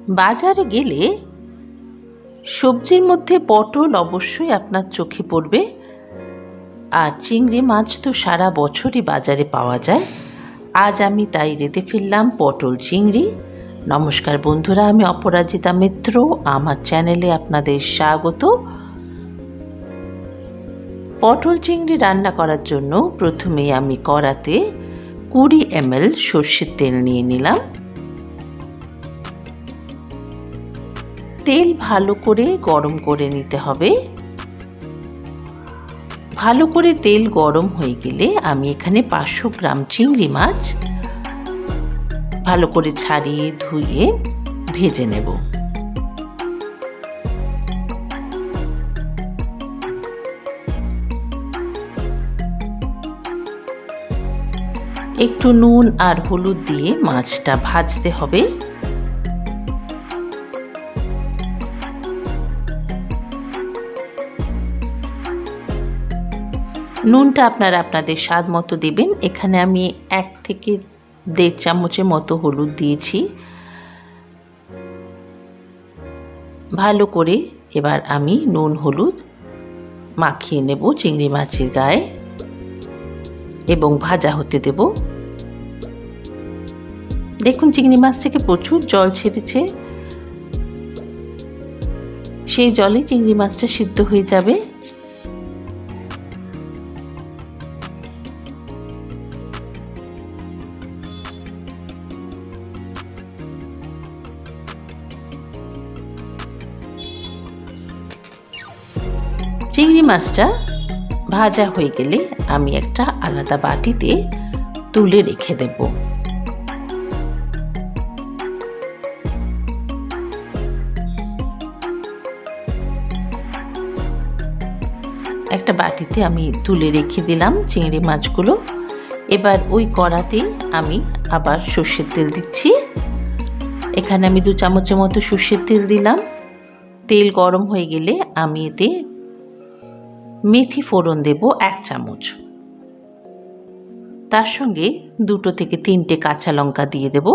বাজারে গেলে সবজির মধ্যে পটল অবশ্যই আপনার চোখে পড়বে। আর চিংড়ি মাছ তো সারা বছরই বাজারে পাওয়া যায়। আজ আমি তাই রেঁধে ফেললাম পটল চিংড়ি। নমস্কার বন্ধুরা, আমি অপরাজিতা মিত্র, আমার চ্যানেলে আপনাদের স্বাগত। পটল চিংড়ি রান্না করার জন্য প্রথমেই আমি কড়াতে 20 ml সর্ষের তেল নিয়ে নিলাম। তেল ভালো করে গরম করে নিতে হবে। ভালো করে তেল গরম হয়ে গেলে আমি এখানে 500 গ্রাম চিংড়ি মাছ ভালো করে ছাড়িয়ে ধুয়ে ভেজে নেব। একটু নুন আর হলুদ দিয়ে মাছটা ভাজতে হবে। নুনটা আপনারা আপনাদের স্বাদ মতো দেবেন। এখানে আমি 1 থেকে 1.5 চামচের মতো হলুদ দিয়েছি। ভালো করে এবার আমি নুন হলুদ মাখিয়ে নেব চিংড়ি মাছের গায়ে এবং ভাজা হতে দেব। দেখুন চিংড়ি মাছ থেকে প্রচুর জল ছেড়েছে, সেই জলে চিংড়ি মাছটা সিদ্ধ হয়ে যাবে। চিংড়ি মাছটা ভাজা হয়ে গেলে আমি একটা আলাদা বাটিতে তুলে রেখে দেব। একটা বাটিতে আমি তুলে রেখে দিলাম চিংড়ি মাছগুলো। এবার ওই কড়াতেই আমি আবার সর্ষের তেল দিচ্ছি। এখানে আমি 2 চামচের মতো সর্ষের তেল দিলাম। তেল গরম হয়ে গেলে আমি এতে মেথি ফোড়ন দেব 1 চামচ। তার সঙ্গে 2 থেকে 3টে কাঁচা লঙ্কা দিয়ে দেব।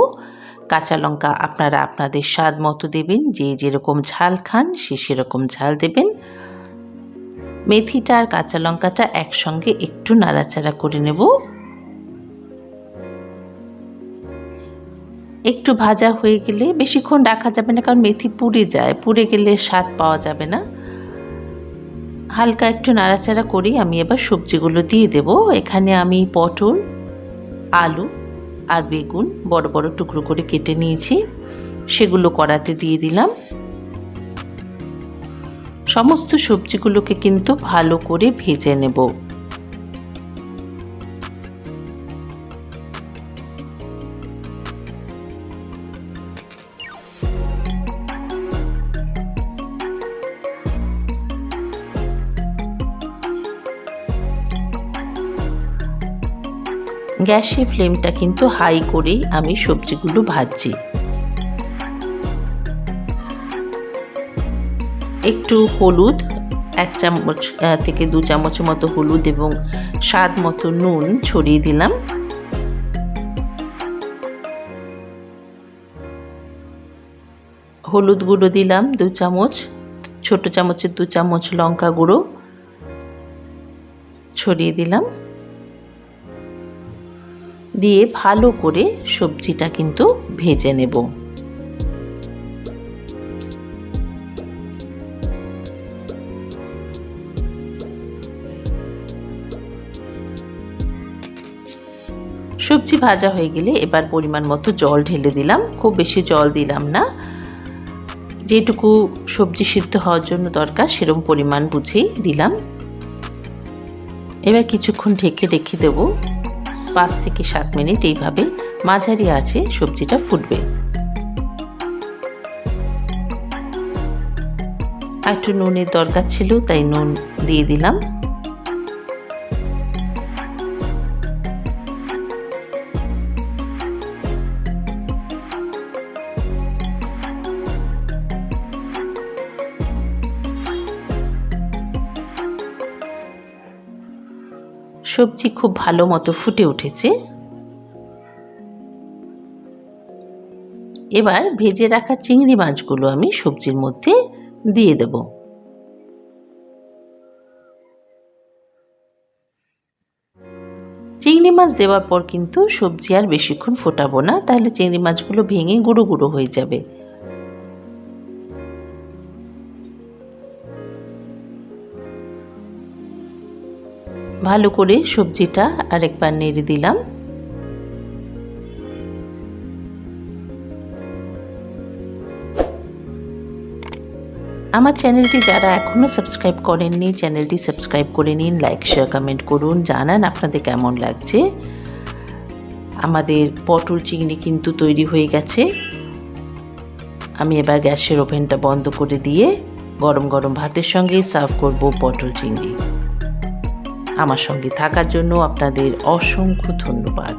কাঁচা লঙ্কা আপনারা আপনাদের স্বাদ মতো দেবেন, যে যেরকম ঝাল খান সে সেরকম ঝাল দেবেন। মেথিটা আর কাঁচা লঙ্কাটা একসঙ্গে একটু নাড়াচাড়া করে নেব। একটু ভাজা হয়ে গেলে, বেশিক্ষণ রাখা যাবে না কারণ মেথি পুড়ে যায়, পুড়ে গেলে স্বাদ পাওয়া যাবে না। হালকা একটু নাড়াচাড়া করি আমি এবার সবজিগুলো দিয়ে দেব। এখানে আমি পটল, আলু আর বেগুন বড় বড় টুকরো করে কেটে নিয়েছি, সেগুলো কড়াতে দিয়ে দিলাম। সমস্ত সবজিগুলোকে কিন্তু ভালো করে ভেজে নেব। গ্যাসের ফ্লেমটা কিন্তু হাই করেই আমি সবজিগুলো ভাজছি। একটু হলুদ, 1 চামচ থেকে 2 চামচের মতো হলুদ এবং স্বাদ মতো নুন ছড়িয়ে দিলাম। হলুদ গুঁড়ো দিলাম 2 চামচ, ছোট চামচের 2 চামচ লঙ্কা গুঁড়ো ছড়িয়ে দিলাম। দিয়ে ভালো করে সবজিটা কিন্তু ভেজে নেব। সবজি ভাজা হয়ে গেলে এবার পরিমাণ মতো জল ঢেলে দিলাম। খুব বেশি জল দিলাম না, যেটুকু সবজি সিদ্ধ হওয়ার জন্য দরকার সেরকম পরিমাণ বুঝেই দিলাম। এবার কিছুক্ষণ ঢেকে রেখে দেব। 5 থেকে 7 মিনিট এইভাবে মাঝারি আঁচে সবজিটা ফুটবে। একটু নুনের দরকার ছিল তাই নুন দিয়ে দিলাম। সবজি খুব ভালো মতো ফুটে উঠেছে। এবার ভেজে রাখা চিংড়ি মাছগুলো আমি সবজির মধ্যে দিয়ে দেব। চিংড়ি মাছ দেওয়ার পর কিন্তু সবজি আর বেশিক্ষণ ফোটাবো না, তাহলে চিংড়ি মাছগুলো ভেঙে গুঁড়ো গুঁড়ো হয়ে যাবে। ভালো করে সবজিটা আরেকবার নেড়ে দিলাম। আমার চ্যানেলটি যারা এখনও সাবস্ক্রাইব করেননি, চ্যানেলটি সাবস্ক্রাইব করে নিন, লাইক শেয়ার কমেন্ট করুন, জানান আপনাদের কেমন লাগছে। আমাদের পটল চিংড়ি কিন্তু তৈরি হয়ে গেছে। আমি এবার গ্যাসের ওভেনটা বন্ধ করে দিয়ে গরম গরম ভাতের সঙ্গে সার্ভ করব পটল চিংড়ি। আমার সঙ্গে থাকার জন্য আপনাদের অসংখ্য ধন্যবাদ।